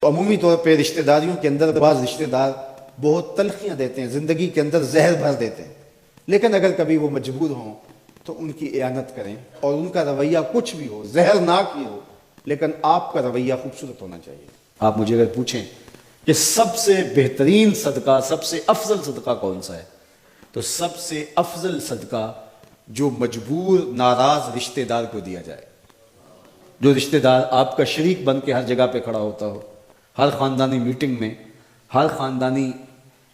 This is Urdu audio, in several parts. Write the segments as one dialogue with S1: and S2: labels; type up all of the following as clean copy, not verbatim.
S1: عمومی طور پہ رشتہ داریوں کے اندر بعض رشتہ دار بہت تلخیاں دیتے ہیں، زندگی کے اندر زہر بھر دیتے ہیں، لیکن اگر کبھی وہ مجبور ہوں تو ان کی اعانت کریں، اور ان کا رویہ کچھ بھی ہو، زہرناک ہی ہو، لیکن آپ کا رویہ خوبصورت ہونا چاہیے۔ آپ مجھے اگر پوچھیں کہ سب سے بہترین صدقہ، سب سے افضل صدقہ کون سا ہے، تو سب سے افضل صدقہ جو مجبور ناراض رشتہ دار کو دیا جائے، جو رشتہ دار آپ کا شریک بن کے ہر جگہ پہ کھڑا ہوتا ہو، ہر خاندانی میٹنگ میں، ہر خاندانی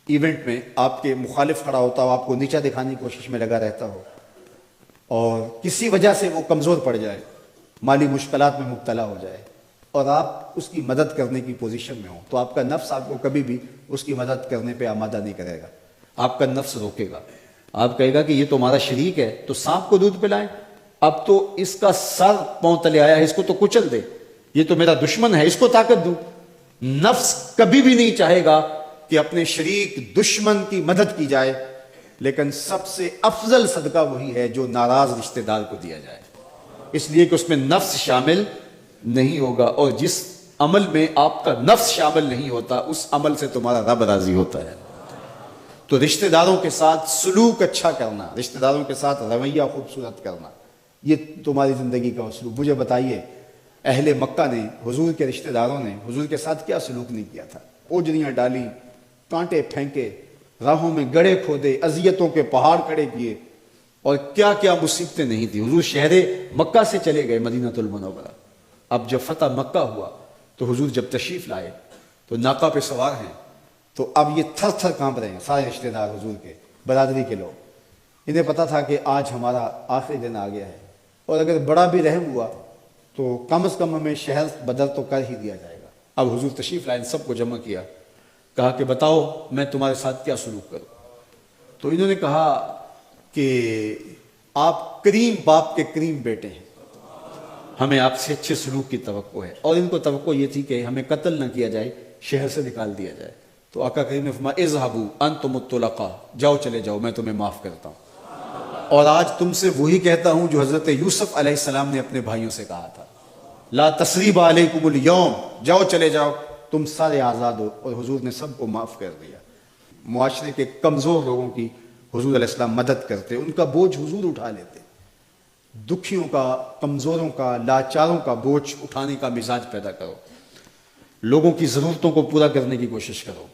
S1: ایونٹ میں آپ کے مخالف کھڑا ہوتا ہو، آپ کو نیچا دکھانے کی کوشش میں لگا رہتا ہو، اور کسی وجہ سے وہ کمزور پڑ جائے، مالی مشکلات میں مبتلا ہو جائے، اور آپ اس کی مدد کرنے کی پوزیشن میں ہوں، تو آپ کا نفس آپ کو کبھی بھی اس کی مدد کرنے پہ آمادہ نہیں کرے گا۔ آپ کا نفس روکے گا، آپ کہے گا کہ یہ تو ہمارا شریک ہے، تو سانپ کو دودھ پلائیں، اب تو اس کا سر پاؤں تلے آیا ہے، اس کو تو کچل دے، یہ تو میرا دشمن ہے، اس کو طاقت دوں۔ نفس کبھی بھی نہیں چاہے گا کہ اپنے شریک دشمن کی مدد کی جائے، لیکن سب سے افضل صدقہ وہی ہے جو ناراض رشتہ دار کو دیا جائے، اس لیے کہ اس میں نفس شامل نہیں ہوگا، اور جس عمل میں آپ کا نفس شامل نہیں ہوتا اس عمل سے تمہارا رب راضی ہوتا ہے۔ تو رشتہ داروں کے ساتھ سلوک اچھا کرنا، رشتہ داروں کے ساتھ رویہ خوبصورت کرنا، یہ تمہاری زندگی کا اسلوب۔ مجھے بتائیے اہل مکہ نے، حضور کے رشتہ داروں نے حضور کے ساتھ کیا سلوک نہیں کیا تھا؟ اوجریاں ڈالی، کانٹے پھینکے، راہوں میں گڑھے کھودے، اذیتوں کے پہاڑ کھڑے کیے، اور کیا کیا مصیبتیں نہیں تھی۔ حضور شہر مکہ سے چلے گئے مدینہ المنورہ۔ اب جب فتح مکہ ہوا تو حضور جب تشریف لائے تو ناقہ پہ سوار ہیں، تو اب یہ تھر تھر کانپ رہے ہیں سارے رشتہ دار حضور کے، برادری کے لوگ۔ انہیں پتا تھا کہ آج ہمارا آخری دن آ گیا ہے، اور اگر بڑا بھی رحم ہوا تو کم از کم ہمیں شہر بدر تو کر ہی دیا جائے گا۔ اب حضور تشریف لائے، سب کو جمع کیا، کہا کہ بتاؤ میں تمہارے ساتھ کیا سلوک کروں؟ تو انہوں نے کہا کہ آپ کریم باپ کے کریم بیٹے ہیں، ہمیں آپ سے اچھے سلوک کی توقع ہے، اور ان کو توقع یہ تھی کہ ہمیں قتل نہ کیا جائے، شہر سے نکال دیا جائے۔ تو آقا کریم نے فرمایا اذهبوا انتم الطلقاء، جاؤ چلے جاؤ، میں تمہیں معاف کرتا ہوں۔ اور آج تم سے وہی کہتا ہوں جو حضرت یوسف علیہ السلام نے اپنے بھائیوں سے کہا تھا، لا تثریب علیکم اليوم، جاؤ چلے جاؤ، تم سارے آزاد ہو۔ اور حضور نے سب کو معاف کر دیا۔ معاشرے کے کمزور لوگوں کی حضور علیہ السلام مدد کرتے، ان کا بوجھ حضور اٹھا لیتے۔ دکھیوں کا، کمزوروں کا، لاچاروں کا بوجھ اٹھانے کا مزاج پیدا کرو، لوگوں کی ضرورتوں کو پورا کرنے کی کوشش کرو،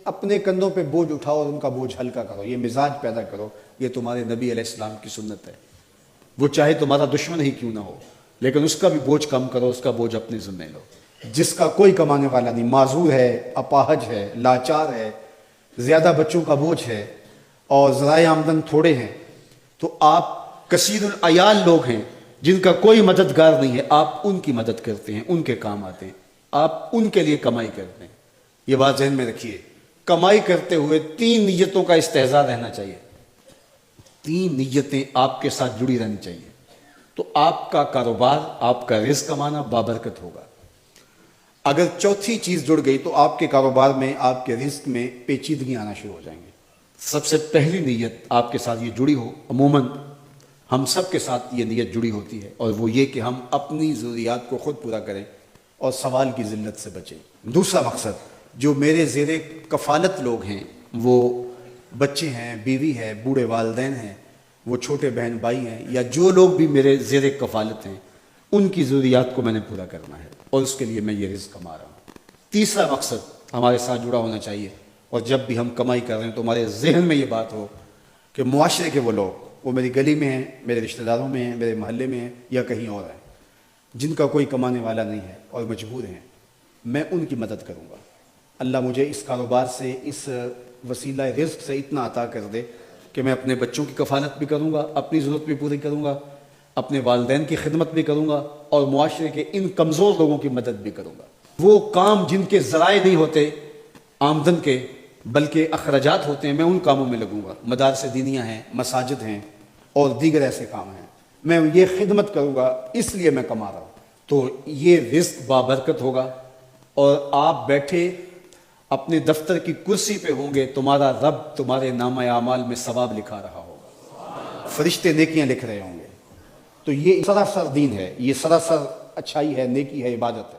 S1: اپنے کندھوں پہ بوجھ اٹھاؤ اور ان کا بوجھ ہلکا کرو، یہ مزاج پیدا کرو۔ یہ تمہارے نبی علیہ السلام کی سنت ہے۔ وہ چاہے تمہارا دشمن ہی کیوں نہ ہو، لیکن اس کا بھی بوجھ کم کرو، اس کا بوجھ اپنے ذمہ لو۔ جس کا کوئی کمانے والا نہیں، معذور ہے، اپاہج ہے، لاچار ہے، زیادہ بچوں کا بوجھ ہے، اور ذرائع آمدن تھوڑے ہیں، تو آپ کثیر العیال لوگ ہیں جن کا کوئی مددگار نہیں ہے، آپ ان کی مدد کرتے ہیں، ان کے کام آتے ہیں، آپ ان کے لیے کمائی کرتے ہیں۔ یہ بات ذہن میں رکھیے، کمائی کرتے ہوئے 3 نیتوں کا استحضار رہنا چاہیے، 3 نیتیں آپ کے ساتھ جڑی رہنی چاہیے، تو آپ کا کاروبار، آپ کا رزق کمانا بابرکت ہوگا۔ اگر چوتھی چیز جڑ گئی تو آپ کے کاروبار میں، آپ کے رزق میں پیچیدگیاں آنا شروع ہو جائیں گے۔ سب سے پہلی نیت آپ کے ساتھ یہ جڑی ہو، عموماً ہم سب کے ساتھ یہ نیت جڑی ہوتی ہے، اور وہ یہ کہ ہم اپنی ضروریات کو خود پورا کریں اور سوال کی ذلت سے بچیں۔ دوسرا مقصد، جو میرے زیر کفالت لوگ ہیں، وہ بچے ہیں، بیوی ہے، بوڑھے والدین ہیں، وہ چھوٹے بہن بھائی ہیں، یا جو لوگ بھی میرے زیر کفالت ہیں، ان کی ضروریات کو میں نے پورا کرنا ہے، اور اس کے لیے میں یہ رزق کما رہا ہوں۔ تیسرا مقصد ہمارے ساتھ جڑا ہونا چاہیے، اور جب بھی ہم کمائی کر رہے ہیں تو ہمارے ذہن میں یہ بات ہو کہ معاشرے کے وہ لوگ، وہ میری گلی میں ہیں، میرے رشتہ داروں میں ہیں، میرے محلے میں ہیں، یا کہیں اور ہیں، جن کا کوئی کمانے والا نہیں ہے اور مجبور ہیں، میں ان کی مدد کروں گا۔ اللہ مجھے اس کاروبار سے، اس وسیلہ رزق سے اتنا عطا کر دے کہ میں اپنے بچوں کی کفالت بھی کروں گا، اپنی ضرورت بھی پوری کروں گا، اپنے والدین کی خدمت بھی کروں گا، اور معاشرے کے ان کمزور لوگوں کی مدد بھی کروں گا۔ وہ کام جن کے ذرائع نہیں ہوتے آمدن کے، بلکہ اخراجات ہوتے ہیں، میں ان کاموں میں لگوں گا۔ مدارس دینیاں ہیں، مساجد ہیں، اور دیگر ایسے کام ہیں، میں یہ خدمت کروں گا، اس لیے میں کما رہا ہوں۔ تو یہ رزق بابرکت ہوگا، اور آپ بیٹھے اپنے دفتر کی کرسی پہ ہوں گے، تمہارا رب تمہارے نامہ اعمال میں ثواب لکھا رہا ہوگا، فرشتے نیکیاں لکھ رہے ہوں گے۔ تو یہ سراسر دین ہے، یہ سراسر اچھائی ہے، نیکی ہے، عبادت ہے۔